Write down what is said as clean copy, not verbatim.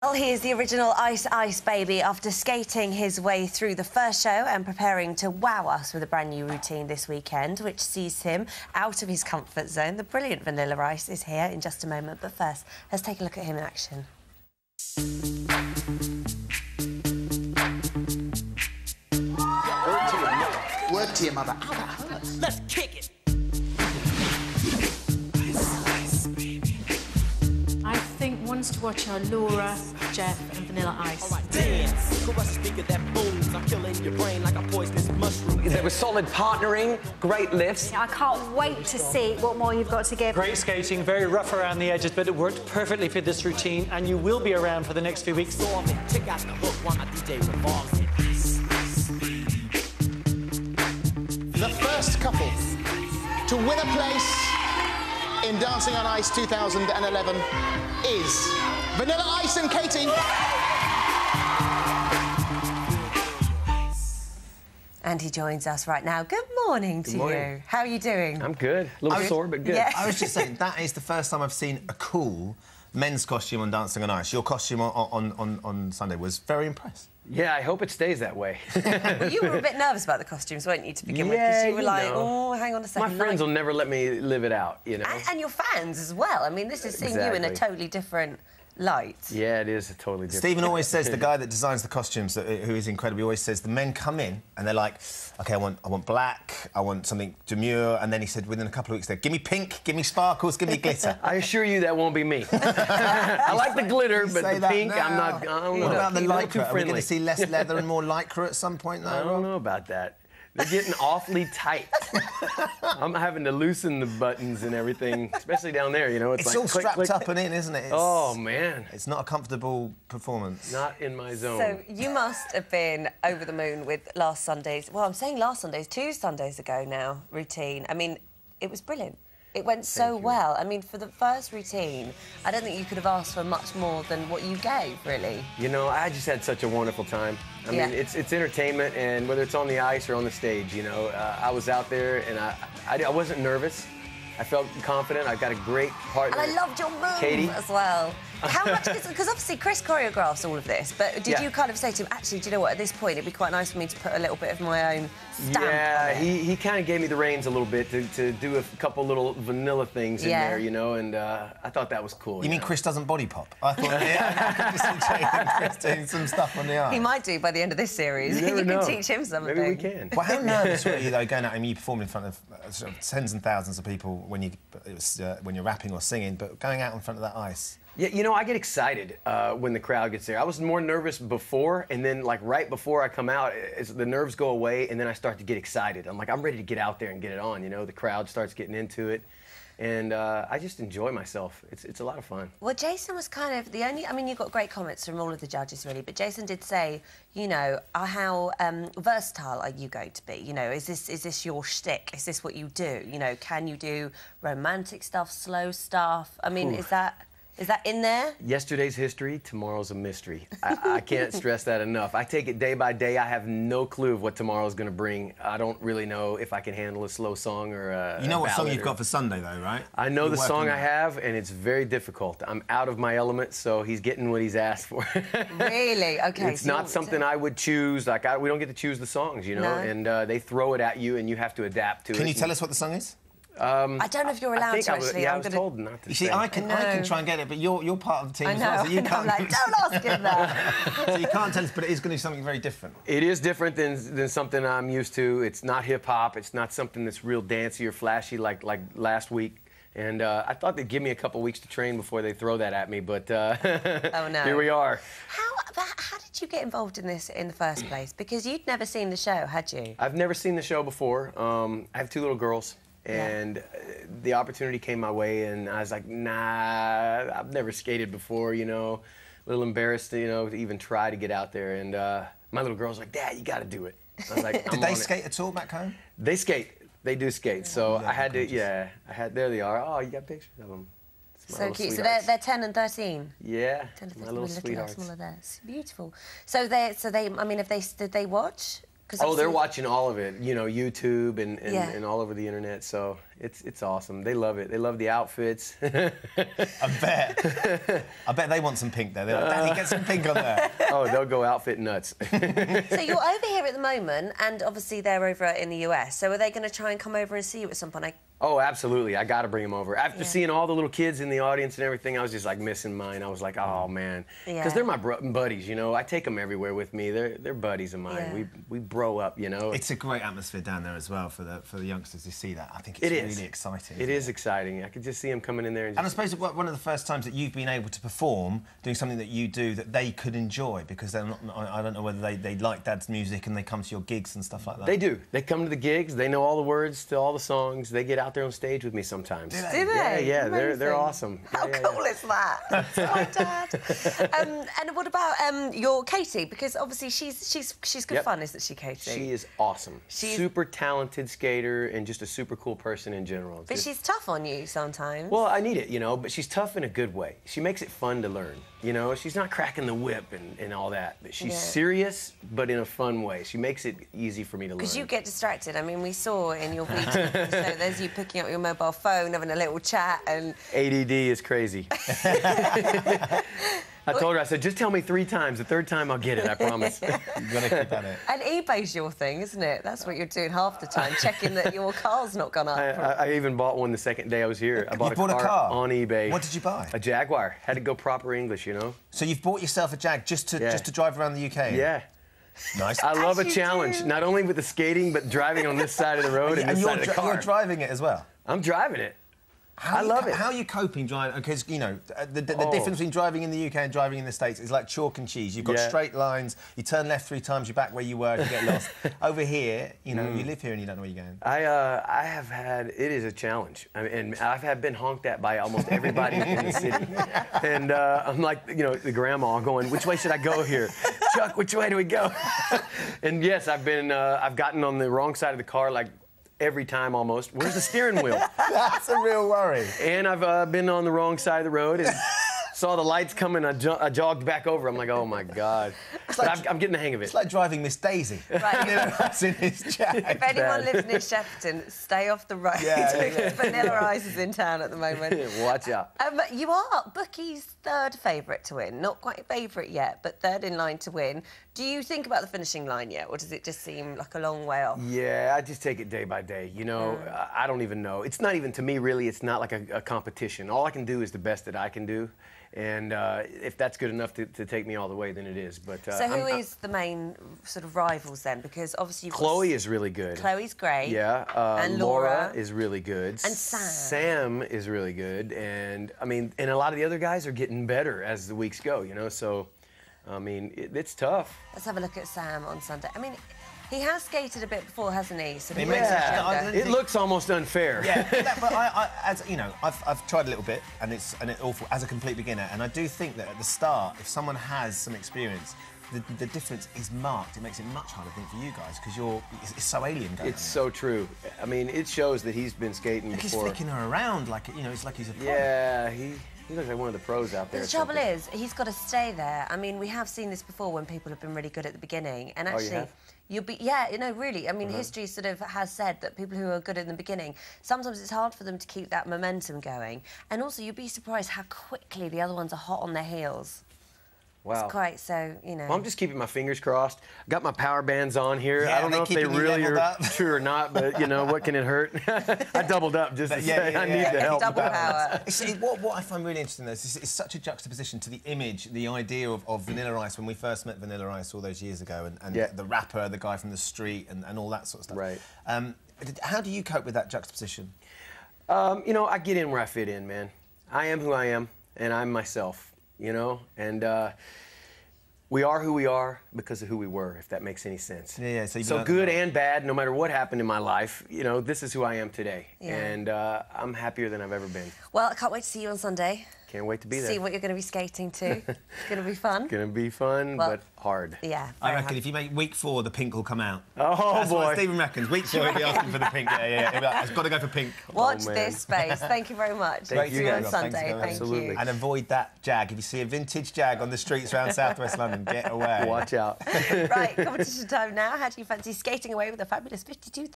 Well, he is the original Ice Ice Baby after skating his way through the first show and preparing to wow us with a brand new routine this weekend, which sees him out of his comfort zone. The brilliant Vanilla Ice is here in just a moment, but first, let's take a look at him in action. Word to your mother. Let's kick it. I think ones to watch are Laura, Jeff and Vanilla Ice. All right, dance. Crush a speaker that booms. I'm killing your brain like a poisonous mushroom. There was solid partnering, great lifts. I can't wait to see what more you've got to give. Great skating, very rough around the edges, but it worked perfectly for this routine, and you will be around for the next few weeks. Check out the hook while my DJ revolves it. The first couple to win a place in Dancing on Ice 2011 is Vanilla Ice and Katie. And he joins us right now. Good morning to you. How are you doing? I'm good. A little sore, but good. Yeah. I was just saying, that is the first time I've seen a cool men's costume on Dancing on Ice. Your costume on Sunday was very impressed. Yeah, I hope it stays that way. Well, you were a bit nervous about the costumes, weren't you, to begin with? Because you were like, oh, hang on a second. My friends will never let me live it out, you know? And your fans as well. I mean, this is seeing you in a totally different light. Yeah, it is a totally different... Stephen always says, the guy that designs the costumes, who is incredible, always says the men come in and they're like, OK, I want black, I want something demure, and then he said within a couple of weeks, give me pink, give me sparkles, give me glitter. I assure you that won't be me. I like the glitter, but the pink, I'm not... I don't know. What about the lycra? Are we going to friendly. see less leather and more lycra at some point, though? I don't know about that. They're getting awfully tight. I'm having to loosen the buttons and everything, especially down there, you know? It's like all click, strapped click. up and in, isn't it? Oh, man. It's not a comfortable performance. Not in my zone. So you must have been over the moon with last Sunday's... Well, I'm saying last Sunday's, 2 Sundays ago now, routine. I mean, it was brilliant. It went so well. I mean, for the first routine, I don't think you could have asked for much more than what you gave, really. You know, I just had such a wonderful time. I mean, it's entertainment, and whether it's on the ice or on the stage, you know, I was out there, and I wasn't nervous. I felt confident. I got a great partner. And I loved your move Katie. as well. How much is... Because obviously Chris choreographs all of this, but did you kind of say to him, actually, do you know what, at this point, it'd be quite nice for me to put a little bit of my own stamp on it? He kind of gave me the reins a little bit to do a couple little vanilla things in there, you know, and I thought that was cool. You mean Chris doesn't body pop? I thought, I could just see Jay and Chris doing some stuff on the ice. He might do by the end of this series. You can teach him something. Maybe we can. Well, how nervous were you, though, going out? I mean, you performed in front of sort of tens and thousands of people when you're rapping or singing, but going out in front of that ice... Yeah, you know, I get excited when the crowd gets there. I was more nervous before, and then, like, right before I come out, the nerves go away, and then I start to get excited. I'm like, I'm ready to get out there and get it on, you know? The crowd starts getting into it, and I just enjoy myself. It's a lot of fun. Well, Jason was kind of the only... I mean, you got great comments from all of the judges, really, but Jason did say, you know, how versatile are you going to be? You know, is this your shtick? Is this what you do? You know, can you do romantic stuff, slow stuff? I mean, Is that in there? Yesterday's history, tomorrow's a mystery. I can't stress that enough. I take it day by day. I have no clue of what tomorrow's going to bring. I don't really know if I can handle a slow song or a You know what song ballad you've got for Sunday, though, right? I know the song I have, and it's very difficult. I'm out of my element, so he's getting what he's asked for. Really? OK. It's not something I would choose. Like, we don't get to choose the songs, you know? No. And they throw it at you, and you have to adapt to it. Can you tell us what the song is? I don't know if you're allowed to, actually. I was told not to. You see, I can try and get it, but you're part of the team I as know. well, so you can't... I'm like, don't ask him that. So you can't tell us, but it is going to be something very different. It is different than something I'm used to. It's not hip-hop. It's not something that's real dancey or flashy like last week. And I thought they'd give me a couple weeks to train before they throw that at me, but oh, no. Here we are. How did you get involved in this in the first place? Because you'd never seen the show, had you? I've never seen the show before. I have 2 little girls. And the opportunity came my way, and I was like, nah, I've never skated before, you know, a little embarrassed, you know, to even try to get out there. And my little girl's like, Dad, you got to do it. I was like, Did they skate at all back home? They skate. They do skate. So I had to, there they are. Oh, you got pictures of them. So cute. So they're 10 and 13. Yeah, 10 and 13, my little sweethearts. Smaller there. It's beautiful. So they. I mean, did they watch? Oh, they're watching all of it, you know, YouTube and all over the internet. So It's awesome. They love it. They love the outfits. I bet they want some pink there. They're like, Daddy, get some pink on there. Oh, they'll go outfit nuts. So you're over here at the moment, and obviously they're over in the US. So are they going to try and come over and see you at some point? Oh, absolutely. I got to bring them over. After seeing all the little kids in the audience and everything, I was just like missing mine. I was like, oh man, because they're my buddies. You know, I take them everywhere with me. They're buddies of mine. Yeah. We bro up. You know. It's a great atmosphere down there as well for the youngsters to see that. I think it's really exciting. It is exciting. I could just see them coming in there. And I suppose one of the first times that you've been able to perform doing something that you do that they could enjoy, because they're not. I don't know whether they like Dad's music and they come to your gigs and stuff like that. They do. They come to the gigs. They know all the words to all the songs. They get out there on stage with me sometimes. Do they? Yeah, they're awesome. How cool is that? That's my dad. And what about your Katie? Because obviously she's good fun, isn't she, Katie? She is awesome. She's super talented skater and just a super cool person in general. But she's tough on you sometimes. Well, I need it, you know, but she's tough in a good way. She makes it fun to learn, you know. She's not cracking the whip and all that, but she's serious, but in a fun way. She makes it easy for me to learn. Because you get distracted. I mean, we saw in your video, so there's you picking up your mobile phone, having a little chat, and... ADD is crazy. I told her, I said, just tell me 3 times. The 3rd time, I'll get it, I promise. You've got to keep at it. And eBay's your thing, isn't it? That's what you're doing half the time, checking that your car's not gone up. I even bought one the second day I was here. I bought a car on eBay. What did you buy? A Jaguar. Had to go proper English, you know? So you've bought yourself a Jag just to drive around the UK? Yeah. Nice. I love a challenge, not only with the skating, but driving on this side of the road and this side of the car. You're driving it as well? I'm driving it. I love it. How are you coping driving? Because, you know, the difference between driving in the UK and driving in the States is like chalk and cheese. You've got straight lines, you turn left 3 times, you're back where you were, you get lost. Over here, you know, you live here and you don't know where you're going. I have had, it is a challenge. I mean, and I've been honked at by almost everybody in the city. And I'm like, you know, the grandma going, which way should I go here? Chuck, which way do we go? And yes, I've gotten on the wrong side of the car like every time almost. Where's the steering wheel? That's a real worry. And I've been on the wrong side of the road and saw the lights coming. I jogged back over. I'm like, oh my God. But I'm getting the hang of it. It's like driving Miss Daisy. Right. That's in his Jag. If anyone lives near Shepperton, stay off the road. Yeah. Vanilla Ice is in town at the moment. Watch out. You are Bookie's 3rd favourite to win. Not quite favourite yet, but 3rd in line to win. Do you think about the finishing line yet, or does it just seem like a long way off? Yeah, I just take it day by day. You know, I don't even know. It's not even, to me, really, it's not like a competition. All I can do is the best that I can do. And if that's good enough to take me all the way, then it is. But so who is the main sort of rivals then? Because obviously you've Chloe is really good. Chloe's great. Yeah. And Laura is really good. And Sam. Sam is really good. And I mean, and a lot of the other guys are getting better as the weeks go. You know, so I mean, it's tough. Let's have a look at Sam on Sunday. I mean, he has skated a bit before, hasn't he? Sort of it looks almost unfair. Yeah, but as you know, I've tried a little bit, and it's awful as a complete beginner. And I do think that at the start, if someone has some experience, the difference is marked. It makes it much harder, I think, for you guys, because it's so alien going. It's so true. I mean, it shows that he's been skating before. He's flicking her around like, you know, it's like he's a pro. Yeah, he looks like one of the pros out there. The trouble is, he's got to stay there. I mean, we have seen this before when people have been really good at the beginning, and actually. You'll be, really. I mean, history sort of has said that people who are good in the beginning, sometimes it's hard for them to keep that momentum going. And also, you'd be surprised how quickly the other ones are hot on their heels. Wow. It's quite so, you know. Well, I'm just keeping my fingers crossed. I got my power bands on here. Yeah, I don't know if they really are true or not, but, you know, what can it hurt? I doubled up just to say I need the help. Double power. See, what I find really interesting, though, is it's such a juxtaposition to the image, the idea of Vanilla Ice when we first met Vanilla Ice all those years ago, and the rapper, the guy from the street, and all that sort of stuff. Right. How do you cope with that juxtaposition? You know, I get in where I fit in, man. I am who I am, and I'm myself. You know, and we are who we are because of who we were, if that makes any sense. Yeah. So good and bad, no matter what happened in my life, you know, this is who I am today. Yeah. And I'm happier than I've ever been. Well, I can't wait to see you on Sunday. Can't wait to be there. See what you're going to be skating to. It's going to be fun. It's going to be fun, but hard. Yeah. I reckon if you make week 4, the pink will come out. Oh, That's boy. what Stephen reckons. Week 4, he'll be asking for the pink. Yeah. It's got to go for pink. Watch this space. Thank you very much. Thank you See you on guys. Sunday. Thank you. And avoid that Jag. If you see a vintage Jag on the streets around South West London, get away. Watch out. Right, competition time now. How do you fancy skating away with a fabulous 52,000?